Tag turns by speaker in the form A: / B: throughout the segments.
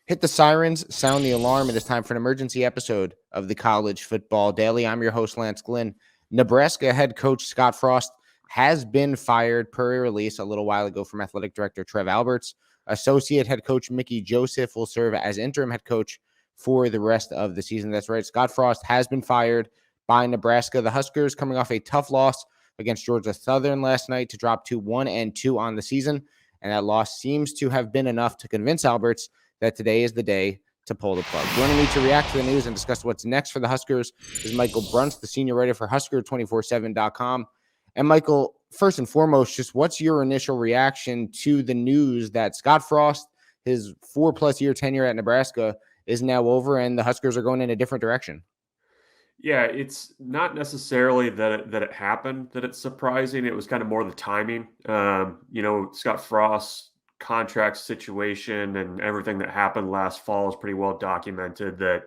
A: Hit the sirens, sound the alarm. It is time for an emergency episode of the College Football Daily. I'm your host, Lance Glinn. Nebraska head coach Scott Frost has been fired per a release a little while ago from athletic director Trev Alberts. Associate head coach Mickey Joseph will serve as interim head coach for the rest of the season. That's right. Scott Frost has been fired by Nebraska. The Huskers coming off a tough loss against Georgia Southern last night to drop to 1-2 on the season. And that loss seems to have been enough to convince Alberts that today is the day to pull the plug. Joining me to react to the news and discuss what's next for the Huskers is Michael Bruntz, the senior writer for Husker247.com. And Michael, first and foremost, just what's your initial reaction to the news that Scott Frost, his 4+ year tenure at Nebraska, is now over and the Huskers are going in a different direction?
B: Yeah, it's not necessarily that it happened that it's surprising. It was kind of more the timing. Scott Frost's contract situation and everything that happened last fall is pretty well documented. That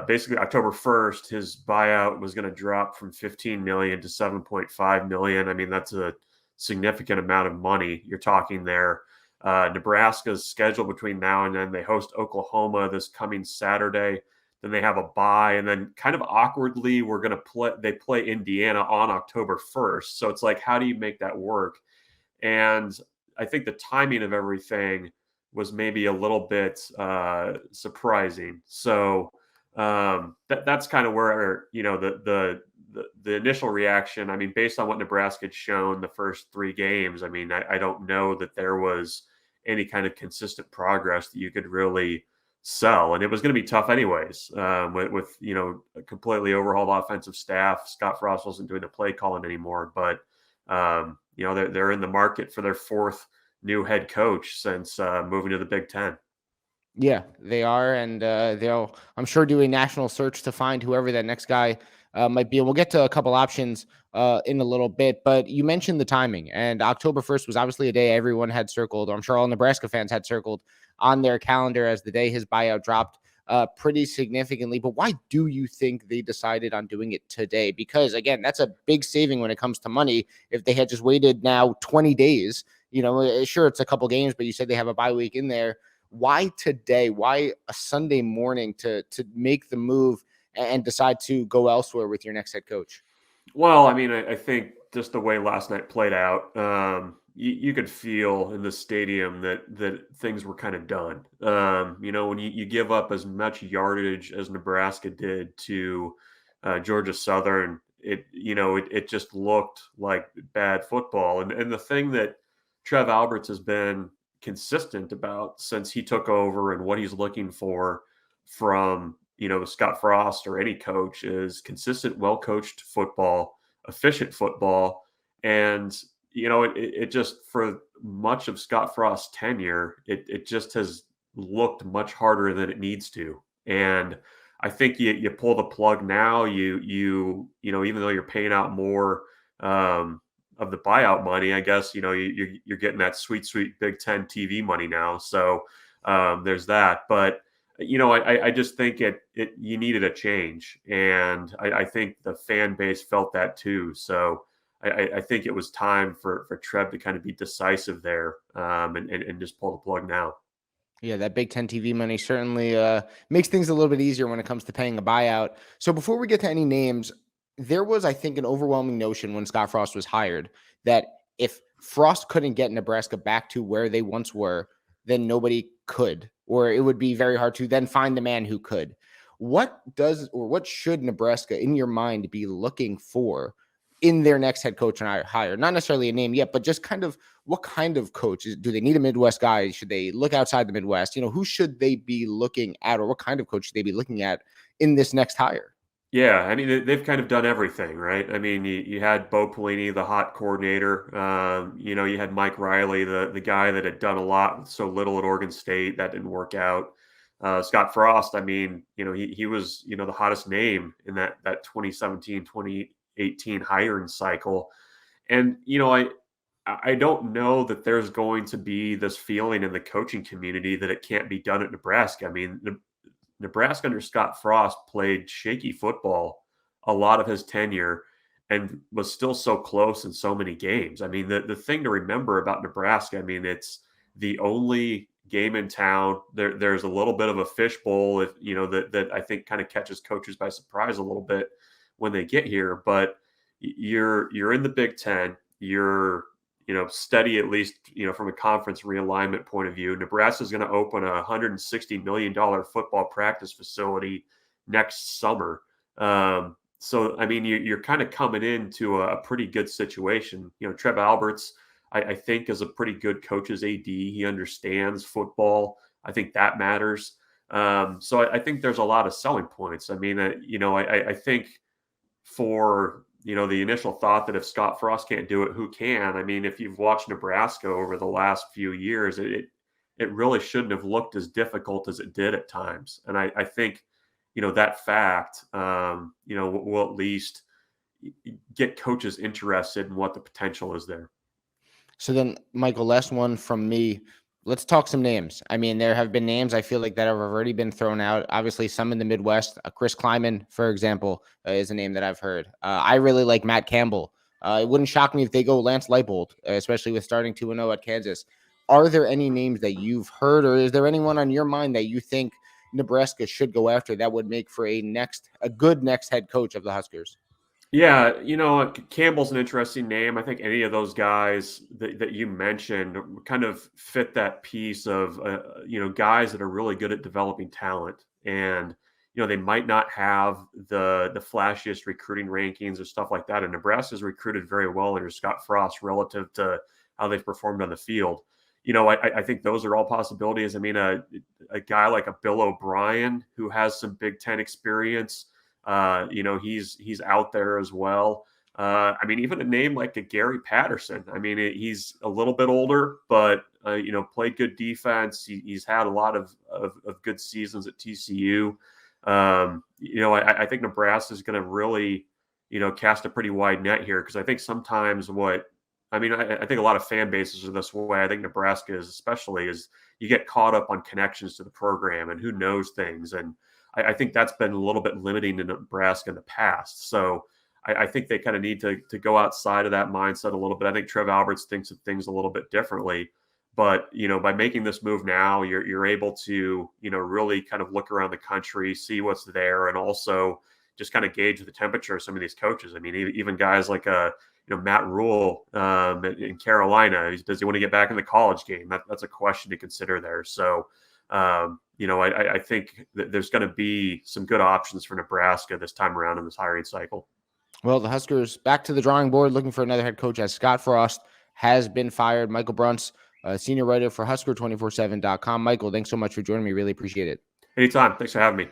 B: basically October 1st, his buyout was going to drop from $15 million to $7.5 million. I mean, that's a significant amount of money you're talking there. Nebraska's schedule between now and then, they host Oklahoma this coming Saturday. Then they have a bye, and then kind of awkwardly, they play Indiana on October 1st. So it's like, how do you make that work? And I think the timing of everything was maybe a little bit surprising. So that's kind of where, the initial reaction, I mean, based on what Nebraska had shown the first 3 games, I mean, I don't know that there was any kind of consistent progress that you could really sell, and it was going to be tough anyways. With a completely overhauled offensive staff, Scott Frost wasn't doing the play calling anymore, but they're in the market for their 4th new head coach since moving to the Big Ten.
A: Yeah, they are, and they'll, I'm sure, do a national search to find whoever that next guy might be. And we'll get to a couple options in a little bit, but you mentioned the timing, and October 1st was obviously a day everyone had circled, or I'm sure all Nebraska fans had circled on their calendar as the day his buyout dropped pretty significantly. But why do you think they decided on doing it today? Because, again, that's a big saving when it comes to money. If they had just waited now 20 days, sure, it's a couple games, but you said they have a bye week in there. Why today? Why a Sunday morning to make the move and decide to go elsewhere with your next head coach?
B: Well, I mean, I think just the way last night played out, you could feel in the stadium that things were kind of done. When you give up as much yardage as Nebraska did to Georgia Southern, it just looked like bad football. And the thing that Trev Alberts has been consistent about since he took over and what he's looking for from Scott Frost or any coach is consistent, well-coached football, efficient football. And it just, for much of Scott Frost's tenure, it just has looked much harder than it needs to. And I think you pull the plug now, even though you're paying out more of the buyout money, I guess, you're getting that sweet Big Ten TV money now. So there's that. But I just think you needed a change, and I think the fan base felt that too. So I think it was time for Trev to kind of be decisive there, and just pull the plug now.
A: Yeah, that Big Ten TV money certainly makes things a little bit easier when it comes to paying a buyout. So before we get to any names, there was, I think, an overwhelming notion when Scott Frost was hired that if Frost couldn't get Nebraska back to where they once were, then nobody could, or it would be very hard to then find the man who could. What should Nebraska, in your mind, be looking for in their next head coach and hire? Not necessarily a name yet, but just kind of what kind of coach? Do they need a Midwest guy? Should they look outside the Midwest? Who should they be looking at, or what kind of coach should they be looking at in this next hire?
B: Yeah, I mean, they've kind of done everything, right? I mean, you had Bo Pelini, the hot coordinator. You had Mike Riley, the guy that had done a lot with so little at Oregon State. That didn't work out. Scott Frost, I mean, he was, the hottest name in that 2017, 2018 hiring cycle. And, I don't know that there's going to be this feeling in the coaching community that it can't be done at Nebraska. I mean, Nebraska under Scott Frost played shaky football a lot of his tenure and was still so close in so many games. I mean, the thing to remember about Nebraska, I mean, it's the only game in town. There's a little bit of a fishbowl, if that I think kind of catches coaches by surprise a little bit when they get here. But you're in the Big Ten. You're steady, at least from a conference realignment point of view. Nebraska is going to open a $160 million football practice facility next summer. So I mean, you're kind of coming into a pretty good situation. Trev Alberts, I think, is a pretty good coach as AD. He understands football. I think that matters. So I think there's a lot of selling points. I mean, I think for the initial thought that if Scott Frost can't do it, who can? I mean, if you've watched Nebraska over the last few years, it really shouldn't have looked as difficult as it did at times. And I think that fact will at least get coaches interested in what the potential is there.
A: So then, Michael, last one from me. Let's talk some names. I mean, there have been names I feel like that have already been thrown out. Obviously, some in the Midwest. Chris Kleiman, for example, is a name that I've heard. I really like Matt Campbell. It wouldn't shock me if they go Lance Leipold, especially with starting 2-0 at Kansas. Are there any names that you've heard, or is there anyone on your mind that you think Nebraska should go after that would make for a good next head coach of the Huskers?
B: Yeah, Campbell's an interesting name. I think any of those guys that you mentioned kind of fit that piece of, guys that are really good at developing talent. And, they might not have the flashiest recruiting rankings or stuff like that. And Nebraska's recruited very well under Scott Frost relative to how they've performed on the field. I think those are all possibilities. I mean, a guy like a Bill O'Brien who has some Big Ten experience, he's out there as well. I mean, even a name like a Gary Patterson. I mean, he's a little bit older, but played good defense. He's had a lot of good seasons at TCU. I think Nebraska is going to really, cast a pretty wide net here, because I think sometimes I think a lot of fan bases are this way. I think Nebraska is especially, is you get caught up on connections to the program and who knows things. And I think that's been a little bit limiting to Nebraska in the past. So I think they kind of need to go outside of that mindset a little bit. I think Trev Alberts thinks of things a little bit differently. But, by making this move now, you're able to, really kind of look around the country, see what's there, and also just kind of gauge the temperature of some of these coaches. I mean, even guys like Matt Rule in Carolina, does he want to get back in the college game? That's a question to consider there. So, I think that there's going to be some good options for Nebraska this time around in this hiring cycle.
A: Well, the Huskers back to the drawing board, looking for another head coach, as Scott Frost has been fired. Michael Bruntz, senior writer for Husker247.com. Michael, thanks so much for joining me. Really appreciate it.
B: Anytime. Thanks for having me.